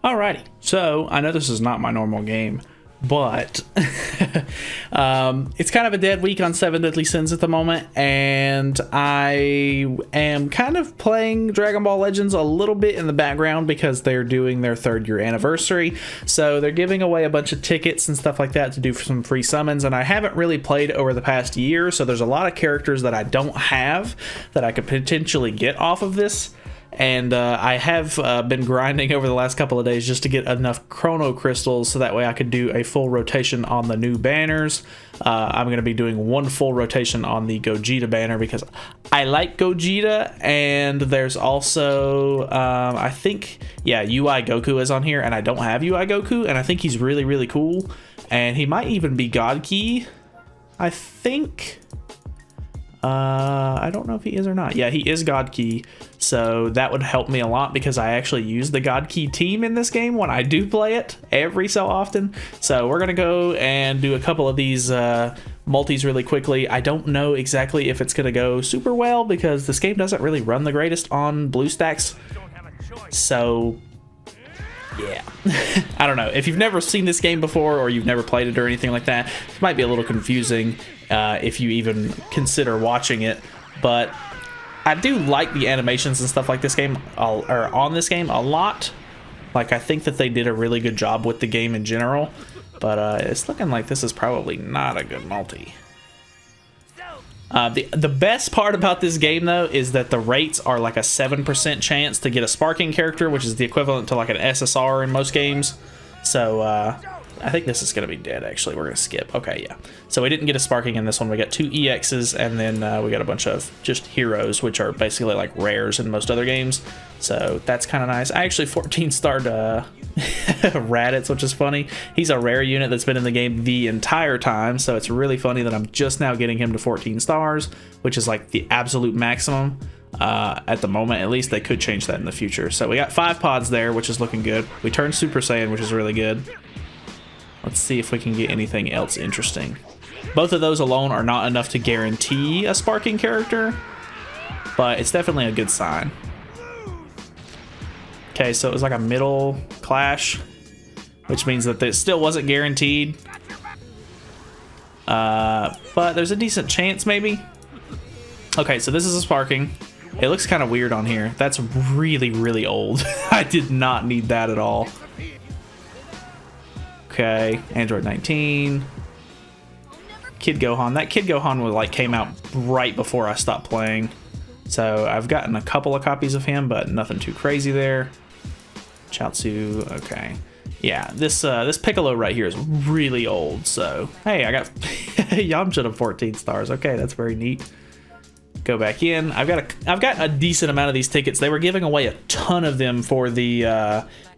Alrighty, so I know this is not my normal game, but it's kind of a dead week on 7 Deadly Sins at the moment, and I am kind of playing Dragon Ball Legends a little bit in the background because they're doing their 3rd year anniversary, so they're giving away a bunch of tickets and stuff like that to do some free summons, and I haven't really played over the past year, so there's a lot of characters that I don't have that I could potentially get off of this. And I have been grinding over the last couple of days just to get enough chrono crystals so that way I could do a full rotation on the new banners. I'm going to be doing 1 full rotation on the Gogeta banner because I like Gogeta, and there's also I think, yeah, UI Goku is on here, and I don't have UI Goku, and I think he's really, really cool, and he might even be God Key, I think. I don't know if he is or not. Yeah, he is God Key, so that would help me a lot because I actually use the God Key team in this game when I do play it every so often. So we're gonna go and do a couple of these multis really quickly. I don't know exactly if it's gonna go super well because this game doesn't really run the greatest on BlueStacks. So yeah, I don't know. If you've never seen this game before or you've never played it or anything like that, it might be a little confusing if you even consider watching it. But I do like the animations and stuff like this game, or on this game, a lot. Like, I think that they did a really good job with the game in general. But it's looking like this is probably not a good multi. The best part about this game, though, is that the rates are like a 7% chance to get a sparking character, which is the equivalent to like an SSR in most games. So I think this is going to be dead, actually. We're going to skip. Okay, yeah. So we didn't get a sparking in this one. We got 2 EXs, and then we got a bunch of just heroes, which are basically like rares in most other games. So that's kind of nice. I actually 14-starred Raditz, which is funny. He's a rare unit that's been in the game the entire time, so it's really funny that I'm just now getting him to 14 stars, which is like the absolute maximum at the moment. At least they could change that in the future. So we got 5 pods there, which is looking good. We turned Super Saiyan, which is really good. Let's see if we can get anything else interesting. Both of those alone are not enough to guarantee a sparking character, but it's definitely a good sign. Okay, so it was like a middle clash, which means that it still wasn't guaranteed. But there's a decent chance, maybe. Okay, so this is a sparking. It looks kind of weird on here. That's really, really old. I did not need that at all. Okay, Android 19. Kid Gohan. That Kid Gohan was like came out right before I stopped playing. So I've gotten a couple of copies of him, but nothing too crazy there. Chaozu, okay. Yeah, this Piccolo right here is really old, so hey, I got Yamcha to 14 stars. Okay, that's very neat. Go back in. I've got a decent amount of these tickets. They were giving away a ton of them for the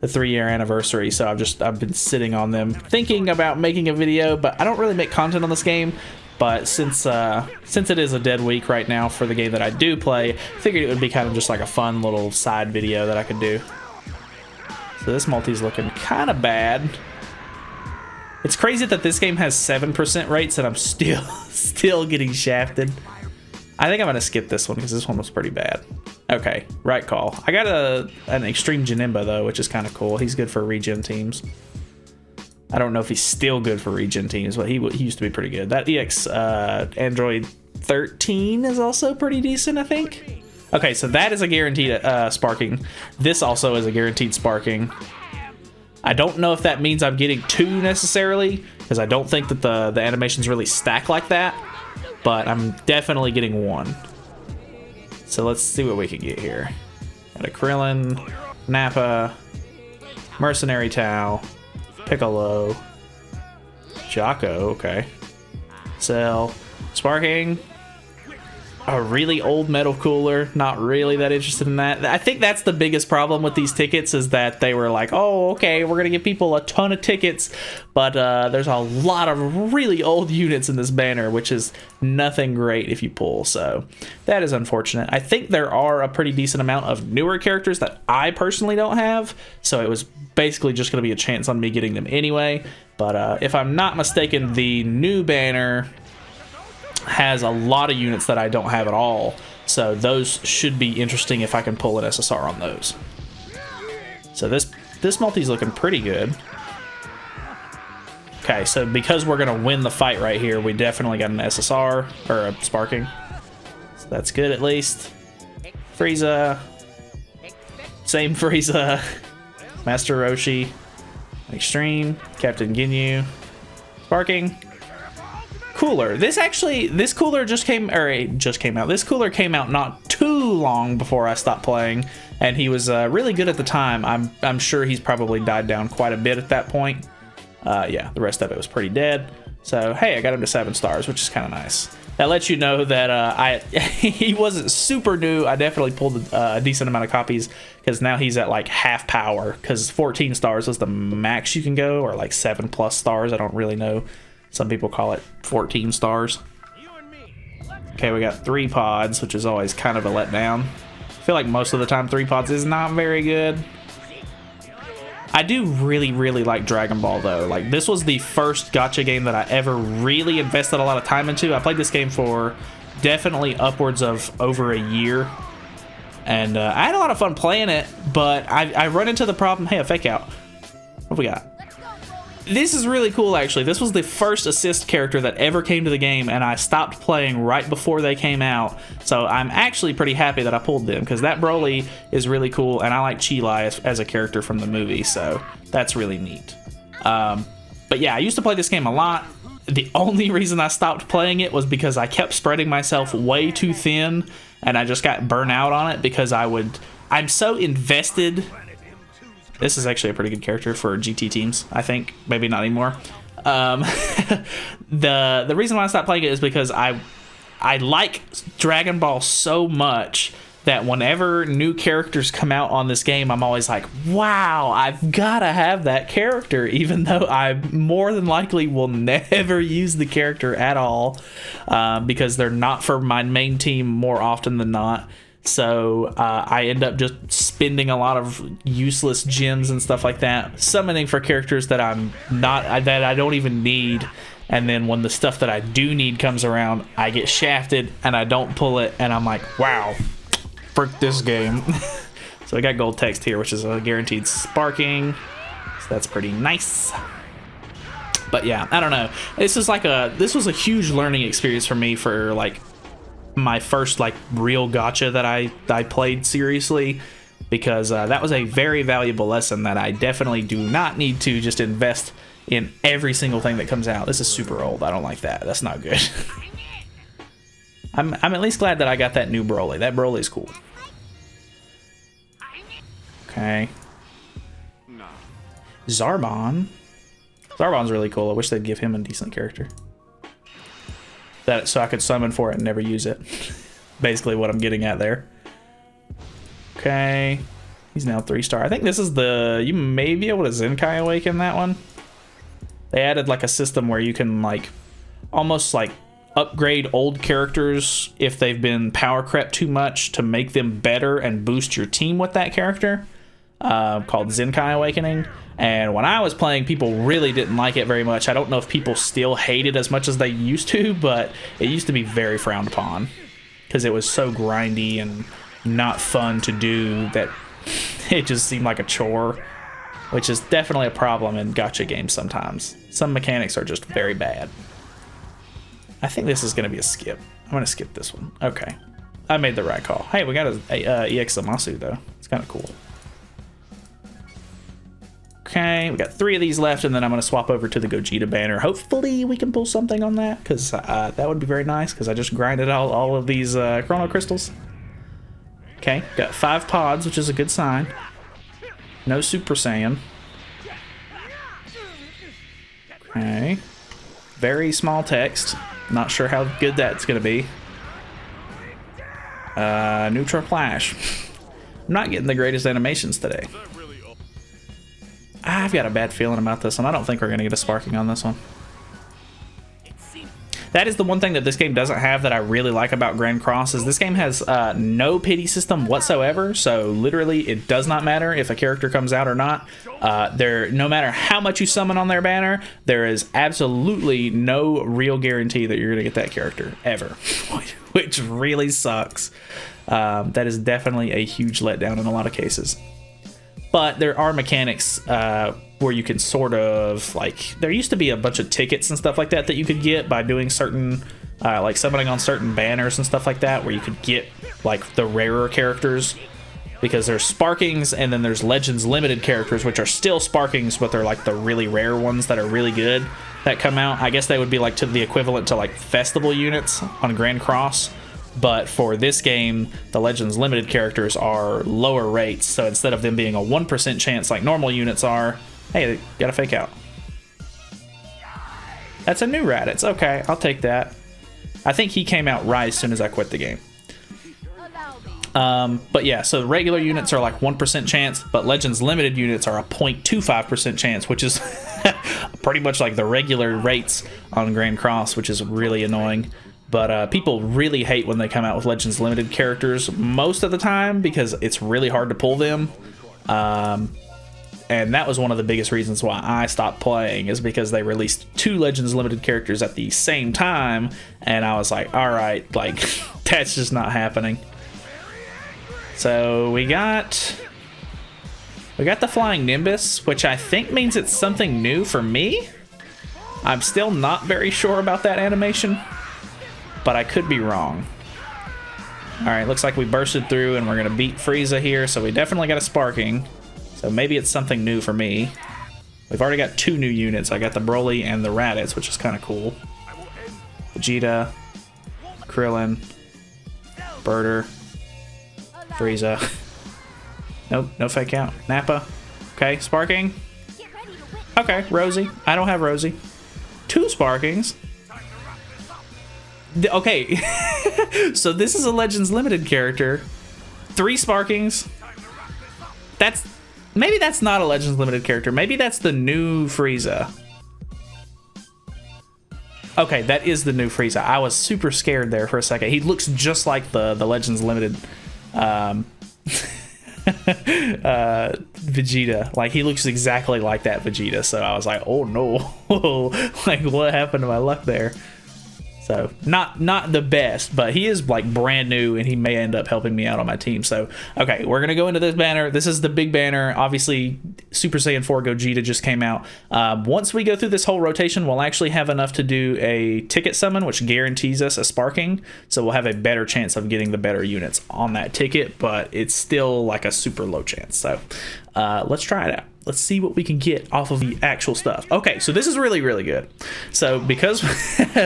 3-year anniversary, so I've been sitting on them, thinking about making a video, but I don't really make content on this game. But since it is a dead week right now for the game that I do play, I figured it would be kind of just like a fun little side video that I could do. So this multi's looking kind of bad. It's crazy that this game has 7% rates and I'm still getting shafted. I think I'm gonna skip this one because this one was pretty bad. Okay, right call. I got an Extreme Janemba though, which is kind of cool. He's good for regen teams. I don't know if he's still good for regen teams, but he used to be pretty good. That EX Android 13 is also pretty decent, I think. Okay, so that is a guaranteed sparking. This also is a guaranteed sparking. I don't know if that means I'm getting 2 necessarily, because I don't think that the animations really stack like that, but I'm definitely getting 1. So let's see what we can get here. Got a Krillin, Nappa, Mercenary Tao, Piccolo, Jocko, okay. Cell, sparking. A really old metal cooler. Not really that interested in that. I think that's the biggest problem with these tickets, is that they were like, oh, okay, we're gonna give people a ton of tickets, but there's a lot of really old units in this banner, which is nothing great if you pull, so that is unfortunate. I think there are a pretty decent amount of newer characters that I personally don't have, so it was basically just gonna be a chance on me getting them anyway. But if I'm not mistaken, the new banner has a lot of units that I don't have at all, so those should be interesting if I can pull an SSR on those. So this multi's looking pretty good. Okay, so because we're gonna win the fight right here, we definitely got an SSR or a sparking. So that's good at least. Frieza. Same Frieza. Master Roshi. Extreme. Captain Ginyu. Sparking. Cooler. This cooler just came out. This cooler came out not too long before I stopped playing, and he was really good at the time. I'm sure he's probably died down quite a bit at that point. Yeah, the rest of it was pretty dead. So hey, I got him to 7 stars, which is kind of nice. That lets you know that he wasn't super new. I definitely pulled a decent amount of copies because now he's at like half power, because 14 stars is the max you can go, or like 7+ stars. I don't really know. Some people call it 14 stars. Okay, we got 3 pods, which is always kind of a letdown. I feel like most of the time 3 pods is not very good. I do really like Dragon Ball though. Like, this was the first gacha game that I ever really invested a lot of time into. I played this game for definitely upwards of over a year, and I had a lot of fun playing it, but I run into the problem. Hey, a fake out. What we got? This is really cool, actually. This was the first assist character that ever came to the game, and I stopped playing right before they came out. So I'm actually pretty happy that I pulled them, because that Broly is really cool, and I like Chi-Lai as a character from the movie, so that's really neat. But yeah, I used to play this game a lot. The only reason I stopped playing it was because I kept spreading myself way too thin, and I just got burnt out on it because I'm so invested. This is actually a pretty good character for GT teams, I think. Maybe not anymore. The reason why I stopped playing it is because I like Dragon Ball so much that whenever new characters come out on this game, I'm always like, wow, I've got to have that character, even though I more than likely will never use the character at all, because they're not for my main team more often than not. So I end up just spending a lot of useless gems and stuff like that, summoning for characters that that I don't even need, and then when the stuff that I do need comes around, I get shafted and I don't pull it, and I'm like, wow, frick this game. So I got gold text here, which is a guaranteed sparking, so that's pretty nice. But yeah, I don't know. This was a huge learning experience for me for like my first like real gacha that I played seriously, because that was a very valuable lesson that I definitely do not need to just invest in every single thing that comes out. This is super old. I don't like that. That's not good. I'm at least glad that I got that new Broly. That Broly's cool. Okay. Zarbon. Zarbon's really cool. I wish they'd give him a decent character. So I could summon for it and never use it. Basically what I'm getting at there. Okay. He's now 3-star. I think this is you may be able to Zenkai Awaken that one. They added like a system where you can like almost like upgrade old characters if they've been power crept too much to make them better and boost your team with that character. Called Zenkai Awakening. And when I was playing, people really didn't like it very much. I don't know if people still hate it as much as they used to, but it used to be very frowned upon because it was so grindy and not fun to do that it just seemed like a chore, which is definitely a problem in gacha games sometimes. Some mechanics are just very bad. I think this is going to be a skip. I'm going to skip this one. Okay. I made the right call. Hey, we got a EX Zamasu, though. It's kind of cool. Okay, we got 3 of these left, and then I'm going to swap over to the Gogeta banner. Hopefully we can pull something on that, because that would be very nice, because I just grinded out all of these Chrono Crystals. Okay, got 5 pods, which is a good sign. No Super Saiyan. Okay. Very small text. Not sure how good that's going to be. Neutral Flash. I'm not getting the greatest animations today. I've got a bad feeling about this one. I don't think we're going to get a sparking on this one. That is the one thing that this game doesn't have that I really like about Grand Cross, is this game has no pity system whatsoever. So literally it does not matter if a character comes out or not. No matter how much you summon on their banner, there is absolutely no real guarantee that you're going to get that character ever, which really sucks. That is definitely a huge letdown in a lot of cases. but there are mechanics where you can sort of, like, there used to be a bunch of tickets and stuff like that that you could get by doing certain, like summoning on certain banners and stuff like that, where you could get like the rarer characters, because there's Sparkings and then there's Legends Limited characters, which are still Sparkings, but they're like the really rare ones that are really good that come out. I guess they would be like to the equivalent to like festival units on Grand Cross. But for this game, the Legends Limited characters are lower rates, so instead of them being a 1% chance like normal units are, hey, got a fake out. That's a new Raditz. Okay, I'll take that. I think he came out right as soon as I quit the game. But yeah, so regular units are like 1% chance, but Legends Limited units are a 0.25% chance, which is pretty much like the regular rates on Grand Cross, which is really annoying. But people really hate when they come out with Legends Limited characters most of the time, because it's really hard to pull them. And that was one of the biggest reasons why I stopped playing, is because they released 2 Legends Limited characters at the same time, and I was like, all right, like, that's just not happening. So we got the Flying Nimbus, which I think means it's something new for me. I'm still not very sure about that animation, but I could be wrong. All right, looks like we bursted through and we're gonna beat Frieza here, so we definitely got a Sparking. So maybe it's something new for me. We've already got 2 new units. I got the Broly and the Raditz, which is kind of cool. Gogeta, Krillin, Birder, Frieza. Nope, no fake out. Nappa. Okay, Sparking. Okay, Rosie. I don't have Rosie. 2 Sparkings. Okay, so this is a Legends Limited character. 3 Sparkings. Maybe that's not a Legends Limited character. Maybe that's the new Frieza. Okay, that is the new Frieza. I was super scared there for a second. He looks just like the Legends Limited Vegeta. Like, he looks exactly like that Vegeta. So I was like, oh no. Like, what happened to my luck there? So not the best, but he is like brand new, and he may end up helping me out on my team. So okay, we're gonna go into this banner. This is the big banner. Obviously, Super Saiyan 4 Gogeta just came out. Once we go through this whole rotation, we'll actually have enough to do a ticket summon, which guarantees us a Sparking. So we'll have a better chance of getting the better units on that ticket, but it's still like a super low chance. So let's try it out. Let's see what we can get off of the actual stuff. Okay, so this is really, really good. So because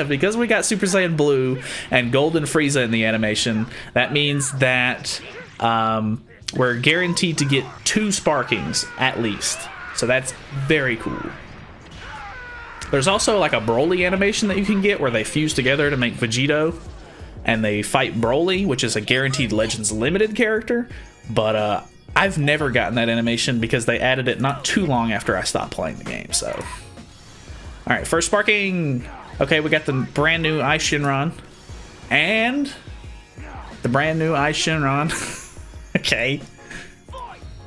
because we got Super Saiyan Blue and Golden Frieza in the animation, that means that we're guaranteed to get 2 Sparkings at least. So that's very cool. There's also like a Broly animation that you can get where they fuse together to make Vegito, and they fight Broly, which is a guaranteed Legends Limited character. But I've never gotten that animation because they added it not too long after I stopped playing the game. So, all right, first Sparking. Okay, we got the brand new Ice Shinron and the brand new Ice Shinron. Okay,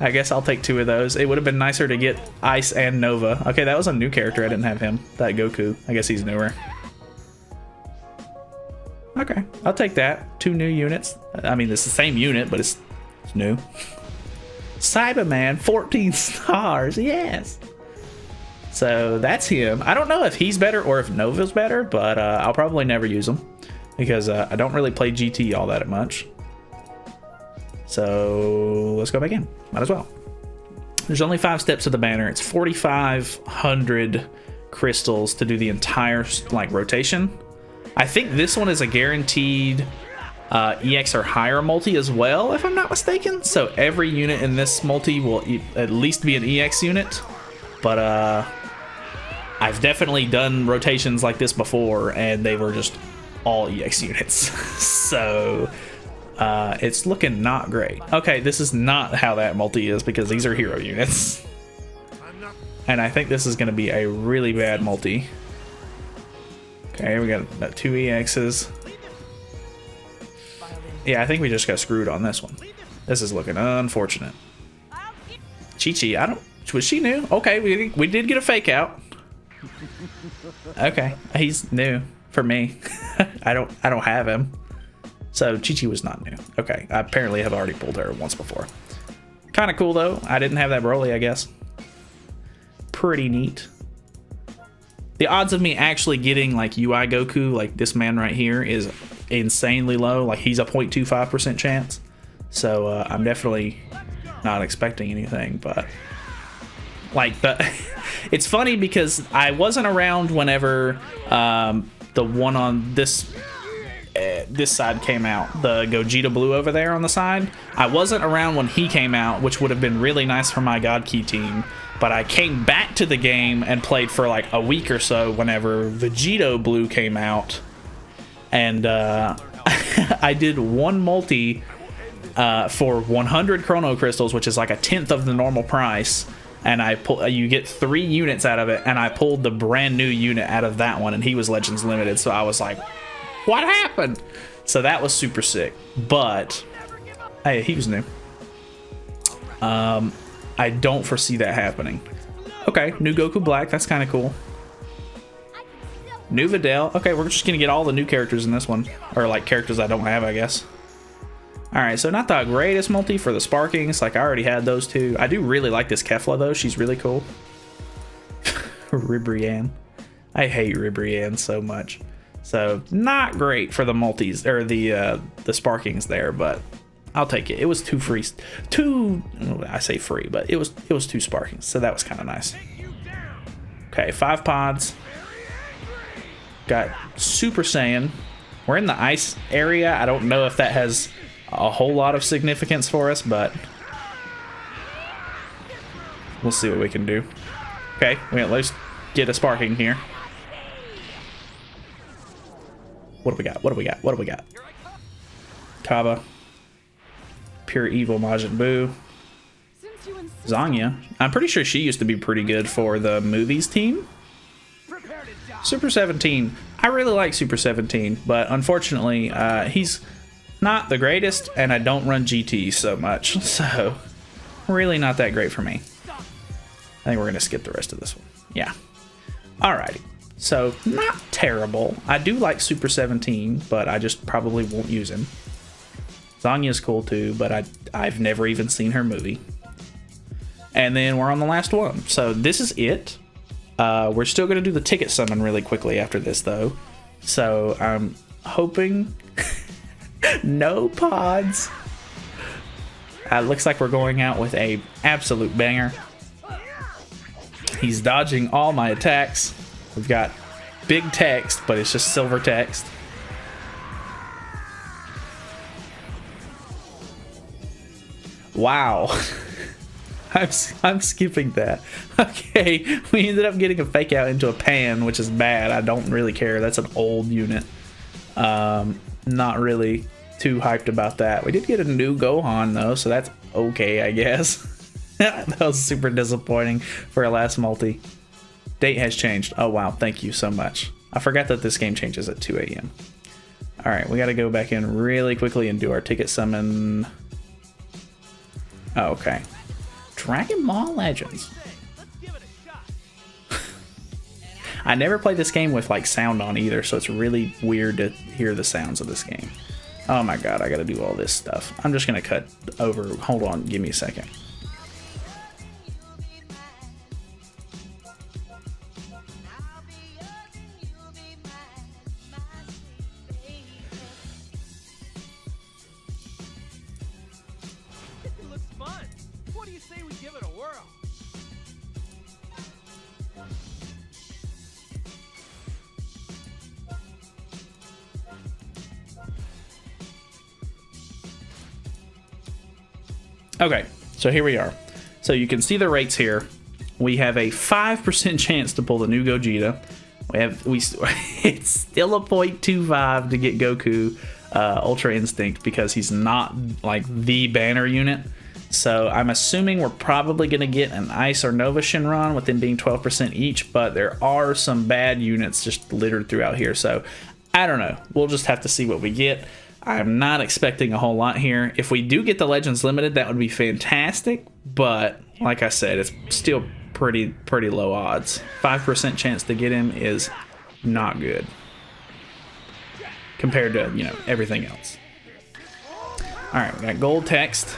I guess I'll take 2 of those. It would have been nicer to get Ice and Nova. Okay, that was a new character. I didn't have him. That Goku. I guess he's newer. Okay, I'll take that. 2 new units. I mean, it's the same unit, but it's new. Cyberman, 14 stars, yes. So that's him. I don't know if he's better or if Nova's better, but I'll probably never use him because I don't really play GT all that much. So let's go back in. Might as well. There's only 5 steps to the banner. It's 4,500 crystals to do the entire like rotation. I think this one is a guaranteed EX or higher multi as well, if I'm not mistaken. So every unit in this multi will at least be an EX unit. But I've definitely done rotations like this before, and they were just all EX units. So it's looking not great. Okay, this is not how that multi is because these are hero units. And I think this is going to be a really bad multi. Okay, we got 2 EXs. Yeah, I think we just got screwed on this one. This is looking unfortunate. Chi-Chi, was she new? Okay, we did get a fake out. Okay, he's new for me. I don't have him. So Chi-Chi was not new. Okay, I apparently have already pulled her once before. Kind of cool though. I didn't have that Broly, I guess. Pretty neat. The odds of me actually getting like UI Goku, like this man right here, is insanely low. Like he's a 0.25% chance. So I'm definitely not expecting anything, but like it's funny because I wasn't around whenever the one on this side came out, the Gogeta Blue over there on the side. I wasn't around when he came out, which would have been really nice for my God Key team, but I came back to the game and played for like a week or so whenever Vegito Blue came out, and I did one multi for 100 Chrono Crystals, which is like a tenth of the normal price, and you get 3 units out of it, and I pulled the brand new unit out of that one, and he was Legends Limited, so I was like, what happened? So that was super sick. But hey, he was new. I don't foresee that happening. Okay, new Goku Black, that's kind of cool. New Videl. Okay, we're just gonna get all the new characters in this one, or like characters I don't have, I guess. All right, so not the greatest multi for the Sparkings. Like I already had those two. I do really like this Kefla though. She's really cool. Ribrianne. I hate Ribrianne so much. So not great for the multis or the Sparkings there, but I'll take it. It was two free, I say free, but it was 2 Sparkings, so that was kind of nice. Okay, 5 pods. Got Super Saiyan. We're in the ice area. I don't know if that has a whole lot of significance for us, but we'll see what we can do. Okay, we at least get a Sparking here. What do we got? What do we got? What do we got? Kaba. Pure Evil Majin Buu. Zanya. I'm pretty sure she used to be pretty good for the movies team. Super 17. I really like Super 17, but unfortunately, he's not the greatest, and I don't run GT so much, so really not that great for me. I think we're going to skip the rest of this one. Yeah. Alrighty. So, not terrible. I do like Super 17, but I just probably won't use him. Zanya's cool too, but I've never even seen her movie. And then we're on the last one. So this is it. We're still going to do the ticket summon really quickly after this, though. So I'm hoping no pods. Looks like we're going out with a absolute banger. He's dodging all my attacks. We've got big text, but it's just silver text. Wow. I'm skipping that. Okay, we ended up getting a fake out into a pan, which is bad. I don't really care. That's an old unit. Not really too hyped about that. We did get a new Gohan though, so that's okay, I guess. That was super disappointing for our last multi. Date has changed. Oh wow, thank you so much. I forgot that this game changes at 2 a.m. All right, we got to go back in really quickly and do our ticket summon. Oh, okay. Dragon Ball Legends. I never played this game with like sound on either, so it's really weird to hear the sounds of this game. Oh my god, I gotta do all this stuff. I'm just gonna cut over. Hold on, give me a second. Okay, so here we are. So you can see the rates here. We have a 5% chance to pull the new Gogeta. It's still a 0.25 to get Goku Ultra Instinct because he's not like the banner unit. So I'm assuming we're probably going to get an Ice or Nova Shinron with them being 12% each, but there are some bad units just littered throughout here. So I don't know. We'll just have to see what we get. I'm not expecting a whole lot here. If we do get the Legends Limited, that would be fantastic. But like I said, it's still pretty low odds. 5% chance to get him is not good compared to, you know, everything else. All right, we got gold text.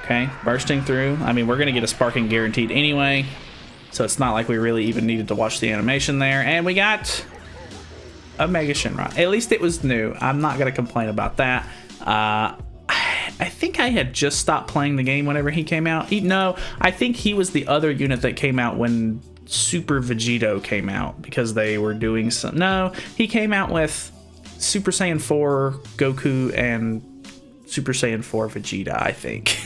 Okay, bursting through. I mean, we're going to get a sparking guaranteed anyway, so it's not like we really even needed to watch the animation there. And we got a Mega Shinra. At least it was new. I'm not going to complain about that. I think I had just stopped playing the game whenever he came out. No, I think he was the other unit that came out when Super Vegito came out, because they were doing some... No, he came out with Super Saiyan 4 Goku and Super Saiyan 4 Vegeta, I think.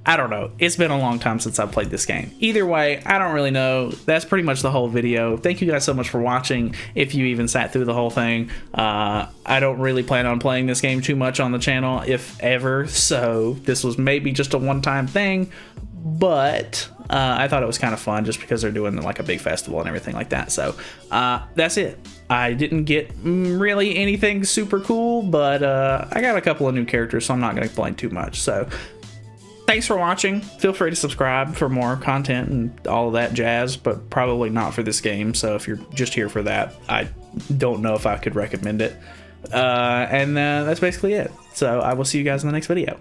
I don't know. It's been a long time since I've played this game. Either way, I don't really know. That's pretty much the whole video. Thank you guys so much for watching, if you even sat through the whole thing. I don't really plan on playing this game too much on the channel, if ever, so this was maybe just a one-time thing, but I thought it was kind of fun just because they're doing like a big festival and everything like that. So that's it. I didn't get really anything super cool, but I got a couple of new characters, so I'm not going to complain too much. So thanks for watching. Feel free to subscribe for more content and all of that jazz, but probably not for this game. So if you're just here for that, I don't know if I could recommend it. And that's basically it. So I will see you guys in the next video.